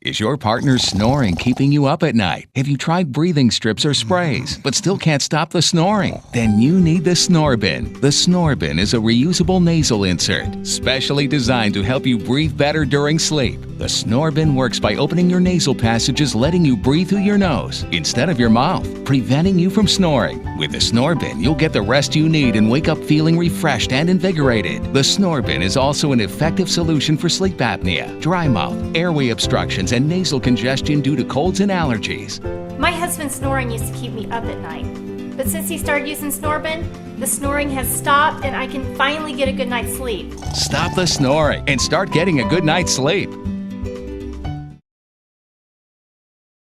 Is your partner snoring keeping you up at night? Have you tried breathing strips or sprays, but still can't stop the snoring? Then you need the Snorbin. The Snorbin is a reusable nasal insert, specially designed to help you breathe better during sleep. The Snorbin works by opening your nasal passages, letting you breathe through your nose instead of your mouth, preventing you from snoring. With the Snorbin, you'll get the rest you need and wake up feeling refreshed and invigorated. The Snorbin is also an effective solution for sleep apnea, dry mouth, airway obstructions, and nasal congestion due to colds and allergies. My husband's snoring used to keep me up at night. But since he started using Snorbin, the snoring has stopped and I can finally get a good night's sleep. Stop the snoring and start getting a good night's sleep.